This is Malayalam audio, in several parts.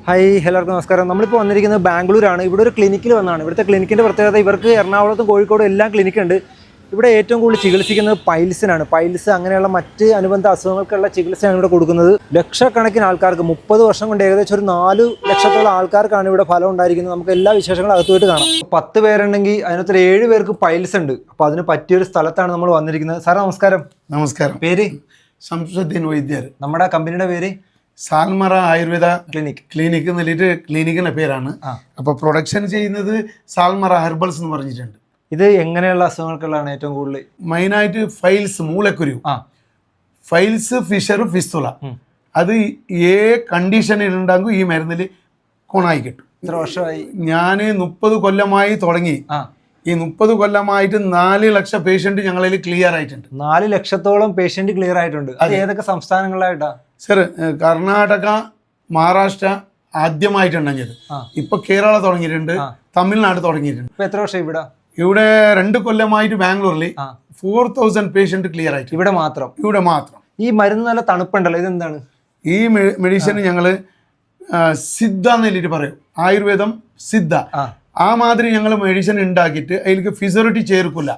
ഹായ് എല്ലാവർക്കും നമസ്കാരം. നമ്മളിപ്പോൾ വന്നിരിക്കുന്നത് ബാംഗ്ലൂരാണ്. ഇവിടെ ഒരു ക്ലിനിക്കിൽ വന്നതാണ്. ഇവിടുത്തെ ക്ലിനിക്കിൻ്റെ പ്രത്യേകത ഇവർക്ക് എറണാകുളത്തും കോഴിക്കോടും എല്ലാം ക്ലിനിക്കുണ്ട്. ഇവിടെ ഏറ്റവും കൂടുതൽ ചികിത്സിക്കുന്നത് പൈൽസിനാണ്. പൈൽസ് അങ്ങനെയുള്ള മറ്റ് അനുബന്ധ അസുഖങ്ങൾക്കുള്ള ചികിത്സയാണ് ഇവിടെ കൊടുക്കുന്നത്. ലക്ഷക്കണക്കിന് ആൾക്കാർക്ക് 30 വർഷം കൊണ്ട് ഏകദേശം ഒരു 4 ലക്ഷത്തോളം ആൾക്കാർക്കാണ് ഇവിടെ ഫലം ഉണ്ടായിരിക്കുന്നത്. നമുക്ക് എല്ലാ വിശേഷങ്ങളും അകത്തുപോയിട്ട് കാണാം. 10 പേരുണ്ടെങ്കിൽ അതിനകത്ത് 7 പേർക്ക് പൈൽസ് ഉണ്ട്. അപ്പോൾ അതിന് പറ്റിയൊരു സ്ഥലത്താണ് നമ്മൾ വന്നിരിക്കുന്നത്. സാറേ നമസ്കാരം. നമസ്കാരം. പേര്? ശംസുദ്ദീൻ വൈദ്യർ. നമ്മുടെ കമ്പനിയുടെ പേര്? സാൽമറ ആയുർവേദ ക്ലിനിക് എന്നിട്ട് ക്ലിനിക്കിന്റെ പേരാണ്. അപ്പോൾ പ്രൊഡക്ഷൻ ചെയ്യുന്നത് സാൽമറ ഹെർബൽസ് എന്ന് പറഞ്ഞിട്ടുണ്ട്. ഇത് എങ്ങനെയുള്ള അസുഖങ്ങൾക്കുള്ളതാണ് ഏറ്റവും കൂടുതൽ? മെയിനായിട്ട് ഫൈൽസ്, മൂലക്കുരു, ഫൈൽസ്, ഫിഷർ, ഫിസ്തുല. അത് കണ്ടീഷനിൽ ഉണ്ടാകും ഈ മരുന്നിൽ ഗുണമായി കിട്ടും. ഇത്ര വർഷമായി ഞാൻ 30 കൊല്ലമായി തുടങ്ങി. ഈ 30 കൊല്ലമായിട്ട് 4 ലക്ഷം പേഷ്യന്റ് ഞങ്ങളിൽ ക്ലിയർ ആയിട്ടുണ്ട്. 4 ലക്ഷത്തോളം പേഷ്യന്റ് ക്ലിയർ ആയിട്ടുണ്ട്. അത് ഏതൊക്കെ സംസ്ഥാനങ്ങളിലായിട്ടാ? സർ, കർണാടക, മഹാരാഷ്ട്ര ആദ്യമായിട്ടുണ്ടെങ്കിൽ ഇപ്പൊ കേരള തുടങ്ങിയിട്ടുണ്ട്, തമിഴ്നാട് തുടങ്ങിയിട്ടുണ്ട്. ഇപ്പൊ എത്ര വർഷം ഇവിടെ? 2 കൊല്ലമായിട്ട് ബാംഗ്ലൂരിൽ 4000 പേഷ്യന്റ് ക്ലിയർ ആയിട്ട്. ഇവിടെ മാത്രം? ഈ മരുന്ന് നല്ല തണുപ്പുണ്ടല്ലോ, ഇതെന്താണ്? ഈ മെഡിസിൻ ഞങ്ങള് സിദ്ധ എന്നിട്ട് പറയും, ആയുർവേദം സിദ്ധ. ആ മാതിരി ഞങ്ങൾ മെഡിസിൻ ഉണ്ടാക്കിയിട്ട് അതിലേക്ക് ഫിസിയോളജി ചേർക്കില്ല,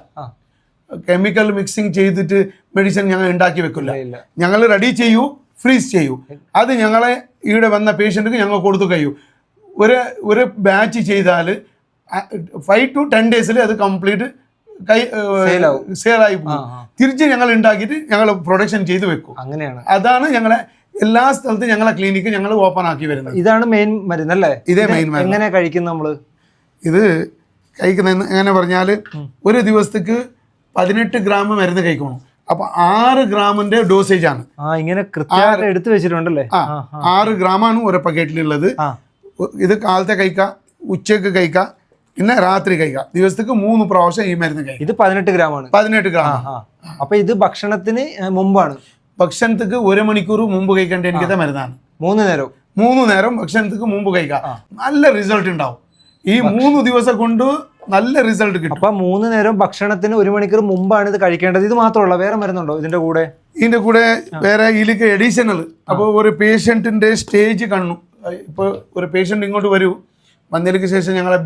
കെമിക്കൽ മിക്സിങ് ചെയ്തിട്ട് മെഡിസിൻ ഞങ്ങൾ ഉണ്ടാക്കി വെക്കില്ല. ഞങ്ങൾ റെഡി ചെയ്യൂ, ഫ്രീസ് ചെയ്യൂ. അത് ഞങ്ങളെ ഇവിടെ വന്ന പേഷ്യൻറ്റിന് ഞങ്ങൾ കൊടുത്തു കഴിയൂ. ഒരു ബാച്ച് ചെയ്താൽ 5 to 10 ഡേയ്സിൽ അത് കംപ്ലീറ്റ് സെയിലായി പോകും. തിരിച്ച് ഞങ്ങൾ ഉണ്ടാക്കിയിട്ട് ഞങ്ങൾ പ്രൊഡക്ഷൻ ചെയ്ത് വെക്കും. അങ്ങനെയാണ്. അതാണ് ഞങ്ങളെ എല്ലാ സ്ഥലത്തും ഞങ്ങളെ ക്ലിനിക്ക് ഞങ്ങൾ ഓപ്പൺ ആക്കി വരുന്നത്. ഇതാണ് മെയിൻ മരുന്നല്ലേ? ഇതേ മെയിൻ മരുന്ന്. എങ്ങനെ കഴിക്കും നമ്മള്? ഇത് കഴിക്കുന്ന എങ്ങനെ പറഞ്ഞാൽ ഒരു ദിവസത്തേക്ക് 18 ഗ്രാം മരുന്ന് കഴിക്കണം. അപ്പൊ 6 ഗ്രാമിന്റെ ഡോസേജ് ആണ്. ഇങ്ങനെ കൃത്യമായിട്ട് എടുത്തു വെച്ചിട്ടുണ്ടല്ലേ? 6 ഗ്രാമാണ് ഒരു പാക്കറ്റിലുള്ളത്. ഇത് കാലത്തെ കഴിക്കുക, ഉച്ചക്ക് കഴിക്കുക, പിന്നെ രാത്രി കഴിക്കുക. ദിവസത്തേക്ക് 3 പ്രാവശ്യം ഈ മരുന്ന് കഴിക്കുക. ഇത് 18 ഗ്രാമാണ്. 18 ഗ്രാം. അപ്പൊ ഇത് ഭക്ഷണത്തിന് മുമ്പാണ്? ഭക്ഷണത്തേക്ക് 1 മണിക്കൂർ മുമ്പ് കഴിക്കേണ്ട എനിക്കത്തെ മരുന്നാണ്. 3 നേരം ഭക്ഷണത്തേക്ക് മുമ്പ് കഴിക്കുക. നല്ല റിസൾട്ട് ഉണ്ടാവും. ഈ 3 ദിവസം കൊണ്ട് നല്ല റിസൾട്ട് കിട്ടും. അപ്പൊ 3 നേരം ഭക്ഷണത്തിന് 1 മണിക്കൂർ മുമ്പാണ് ഇത് കഴിക്കേണ്ടത്. ഇത് മാത്രമല്ല, വേറെ മരുന്നുണ്ടോ ഇതിന്റെ കൂടെ? വേറെ ഇതിലേക്ക് എഡീഷണൽ. അപ്പോൾ ഒരു പേഷ്യന്റിന്റെ സ്റ്റേജ് കാണും. ഇപ്പൊ ഒരു പേഷ്യന്റ് ഇങ്ങോട്ട് വരൂ, വന്നതിന് ശേഷം ഞങ്ങളെ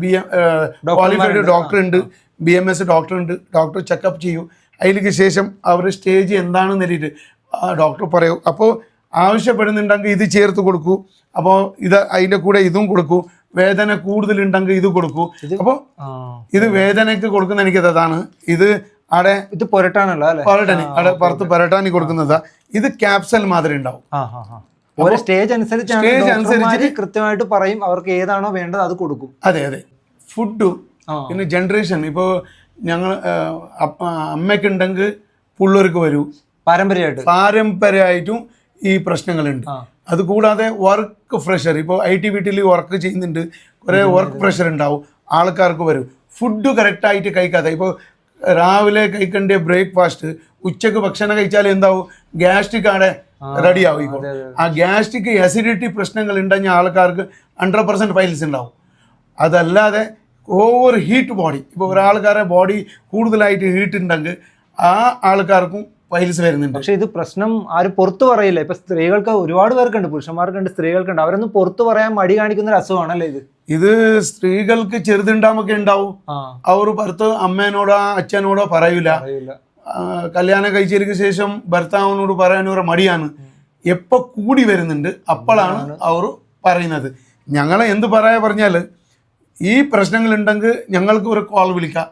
ക്വാളിഫൈഡ് ഡോക്ടർ ഉണ്ട്, BMS ഡോക്ടർ ഉണ്ട്. ഡോക്ടർ ചെക്കപ്പ് ചെയ്യൂ. അതിലേക്ക് ശേഷം അവരുടെ സ്റ്റേജ് എന്താണെന്ന് നേരിട്ട് ഡോക്ടർ പറയൂ. അപ്പോൾ ആവശ്യപ്പെടുന്നുണ്ടെങ്കിൽ ഇത് ചേർത്ത് കൊടുക്കൂ. അപ്പോൾ അതിൻ്റെ കൂടെ ഇതും കൊടുക്കൂ. വേദന കൂടുതലുണ്ടെങ്കിൽ ഇത് കൊടുക്കൂ. അപ്പോൾ ഇത് വേദനയ്ക്ക് കൊടുക്കുന്ന എനിക്കതാണ്. ഇത് പുരട്ടാണല്ലോ അല്ലേ? അവിടെ പുറത്ത് പുരട്ടാനി കൊടുക്കുന്നതാ. ഇത് ക്യാപ്സൽ മാതിരി ഉണ്ടാവും. സ്റ്റേജ് അനുസരിച്ച് കൃത്യമായിട്ട് പറയും അവർക്ക് ഏതാണോ വേണ്ടത് അത് കൊടുക്കും. അതെ. ഫുഡും പിന്നെ ജനറേഷൻ. ഇപ്പോൾ ഞങ്ങൾ അമ്മയ്ക്കുണ്ടെങ്കിൽ പിള്ളേർക്ക് വരൂ. പാരമ്പര്യമായിട്ടും ഈ പ്രശ്നങ്ങളുണ്ട്. അതുകൂടാതെ വർക്ക് പ്രഷർ. ഇപ്പോൾ IT വീട്ടിൽ വർക്ക് ചെയ്യുന്നുണ്ട്, കുറേ വർക്ക് പ്രഷർ ഉണ്ടാവും, ആൾക്കാർക്ക് വരും. ഫുഡ് കറക്റ്റായിട്ട് കഴിക്കാതെ, ഇപ്പോൾ രാവിലെ കഴിക്കേണ്ട ബ്രേക്ക്ഫാസ്റ്റ് ഉച്ചക്ക് ഭക്ഷണം കഴിച്ചാൽ എന്താവും? ഗ്യാസ്ട്രിക് ആണ് റെഡി ആവും. ആ ഗ്യാസ്ട്രിക് അസിഡിറ്റി പ്രശ്നങ്ങൾ ഉണ്ടെങ്കിൽ ആൾക്കാർക്ക് 100% ഫൈൽസ് ഉണ്ടാവും. അതല്ലാതെ ഓവർ ഹീറ്റ് ബോഡി, ഇപ്പോൾ ഒരാൾക്കാരെ ബോഡി കൂടുതലായിട്ട് ഹീറ്റ് ഉണ്ടെങ്കിൽ ആ ആൾക്കാർക്കും ഫൈൽസ് വരുന്നുണ്ട്. പക്ഷെ ഇത് പ്രശ്നം ആരും പുറത്തു പറയില്ല. ഇപ്പൊ സ്ത്രീകൾക്ക് ഒരുപാട് പേർക്കുണ്ട്, പുരുഷന്മാർക്കുണ്ട്, സ്ത്രീകൾക്കുണ്ട്. അവരൊന്നും പുറത്തു പറയാൻ മടി കാണിക്കുന്ന ഒരു അസുഖമാണല്ലേ ഇത്? സ്ത്രീകൾക്ക് ചെറുതുണ്ടാമൊക്കെ ഉണ്ടാവും. അവർ ഭർത്താവ് അമ്മേനോടോ അച്ഛനോടോ പറയൂല. കല്യാണം കഴിച്ചതിന് ശേഷം ഭർത്താവിനോട് പറയാനൊരു മടിയാണ്. എപ്പോൾ കൂടി വരുന്നുണ്ട് അപ്പോഴാണ് അവർ പറയുന്നത്. ഞങ്ങളെ എന്ത് പറഞ്ഞാൽ ഈ പ്രശ്നങ്ങളുണ്ടെങ്കിൽ ഞങ്ങൾക്ക് ഒരു കോൾ വിളിക്കാം.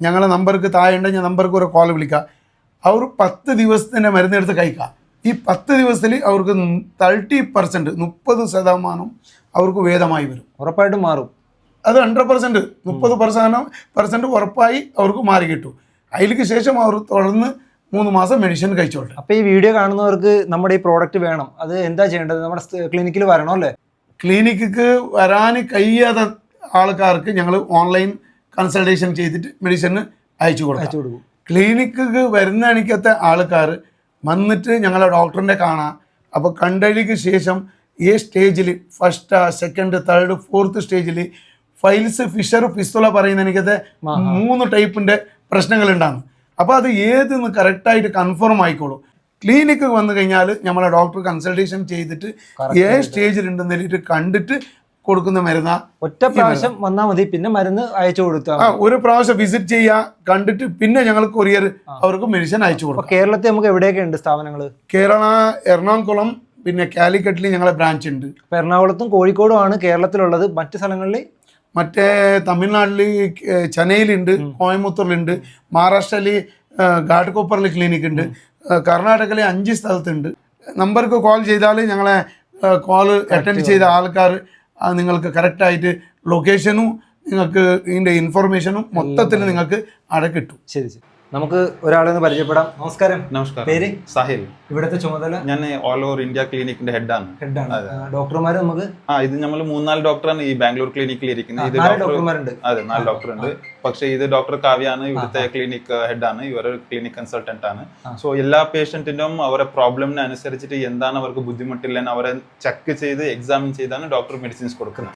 ഞങ്ങളെ നമ്പർക്ക് താഴെ ഉണ്ടെങ്കിൽ നമ്പർക്ക് ഒരു കോൾ വിളിക്കാം. അവർ 10 ദിവസത്തിൻ്റെ മരുന്നെടുത്ത് കഴിക്കാം. ഈ 10 ദിവസത്തിൽ അവർക്ക് 30% 30% അവർക്ക് ഭേദമായി വരും. ഉറപ്പായിട്ടും മാറും. അത് 100%, 30% ഉറപ്പായി അവർക്ക് മാറി കിട്ടും. അതിലേക്ക് ശേഷം അവർ തുടർന്ന് 3 മാസം മെഡിസിൻ കഴിച്ചോട്ടെ. അപ്പോൾ ഈ വീഡിയോ കാണുന്നവർക്ക് നമ്മുടെ ഈ പ്രോഡക്റ്റ് വേണം, അത് എന്താ ചെയ്യേണ്ടത്? നമ്മുടെ ക്ലിനിക്കിൽ വരണോ അല്ലേ? ക്ലിനിക്ക് വരാൻ കഴിയാത്ത ആൾക്കാർക്ക് ഞങ്ങൾ ഓൺലൈൻ കൺസൾട്ടേഷൻ ചെയ്തിട്ട് മെഡിസിന് അയച്ചു കൊടുക്കും. ക്ലിനിക്ക് വരുന്ന എനിക്കത്തെ ആൾക്കാർ വന്നിട്ട് ഞങ്ങളെ ഡോക്ടറിനെ കാണാം. അപ്പോൾ കണ്ടതിക്ക് ശേഷം ഈ സ്റ്റേജിൽ 1st, 2nd, 3rd, 4th സ്റ്റേജിൽ ഫൈൽസ്, ഫിഷർ, ഫിസ്തുല പറയുന്ന എനിക്കത്തെ 3 ടൈപ്പിൻ്റെ പ്രശ്നങ്ങളുണ്ടാകും. അപ്പോൾ അത് ഏതെന്ന് കറക്റ്റായിട്ട് കൺഫേം ആയിക്കോളൂ. ക്ലിനിക്ക് വന്നു കഴിഞ്ഞാൽ നമ്മളെ ഡോക്ടർ കൺസൾട്ടേഷൻ ചെയ്തിട്ട് ഏത് സ്റ്റേജിലുണ്ടെന്ന് എഴുതിയിട്ട് കണ്ടിട്ട് കൊടുക്കുന്ന മരുന്നാ. ഒറ്റ പ്രാവശ്യം വന്നാൽ മതി, പിന്നെ മരുന്ന് അയച്ചു കൊടുത്താൽ ഒരു പ്രാവശ്യം വിസിറ്റ് ചെയ്യുക, കണ്ടിട്ട് പിന്നെ ഞങ്ങൾ കൊറിയർ അവർക്ക് മെഡിസിൻ അയച്ചു കൊടുക്കും. കേരളത്തിൽ നമുക്ക് എവിടെയൊക്കെ ഉണ്ട് സ്ഥാപനങ്ങൾ? കേരള, എറണാകുളം, പിന്നെ കാലിക്കറ്റിൽ ഞങ്ങളെ ബ്രാഞ്ച് ഉണ്ട്. ഇപ്പൊ എറണാകുളത്തും കോഴിക്കോടും ആണ് കേരളത്തിലുള്ളത്. മറ്റു സ്ഥലങ്ങളിൽ മറ്റേ തമിഴ്നാട്ടിൽ ചെന്നൈയിലുണ്ട്, കോയമ്പത്തൂരിലുണ്ട്, മഹാരാഷ്ട്രയിൽ ഘാട്ട്കോപ്പറിൽ ക്ലിനിക് ഉണ്ട്, കർണാടകയിലെ 5 സ്ഥലത്തുണ്ട്. നമ്പർക്ക് കോൾ ചെയ്താൽ ഞങ്ങളെ കോൾ അറ്റൻഡ് ചെയ്ത ആൾക്കാർ നിങ്ങൾക്ക് കറക്റ്റായിട്ട് ലൊക്കേഷനും നിങ്ങൾക്ക് ഇതിൻ്റെ ഇൻഫർമേഷനും മൊത്തത്തിൽ നിങ്ങൾക്ക് അവിടെ കിട്ടും. ശരി ശരി, നമുക്ക് ഒരാളെ ഒന്ന് പരിചയപ്പെടാം. നമസ്കാരം. നമസ്കാരം. പേര്? സാഹിൽ. ഇവിടുത്തെ ചുമതല? ഞാൻ ഓൾ ഓവർ ഇന്ത്യ ക്ലിനിക്കിന്റെ ഹെഡാണ്. ഡോക്ടർമാർ നമുക്ക് ഇത് നമ്മൾ 3-4 ഡോക്ടറാണ് ഈ ബാംഗ്ലൂർ ക്ലിനിക്കിൽ ഇരിക്കുന്നത്. ഇത് ഡോക്ടർമാരുണ്ട്. അതെ, 4 ഡോക്ടർ ഉണ്ട്. പക്ഷേ ഇത് ഡോക്ടർ കാവ്യാണ് ഇവിടുത്തെ ക്ലിനിക് ഹെഡാണ്. ഇവരൊരു ക്ലിനിക് കൺസൾട്ടന്റ് ആണ്. സോ എല്ലാ പേഷ്യന്റിനും അവരെ പ്രോബ്ലമിനെ അനുസരിച്ചിട്ട് എന്താണ് അവർക്ക് ബുദ്ധിമുട്ടില്ലെന്ന് അവരെ ചെക്ക് ചെയ്ത് എക്സാമിൻ ചെയ്താണ് ഡോക്ടർ മെഡിസിൻസ് കൊടുക്കുന്നത്.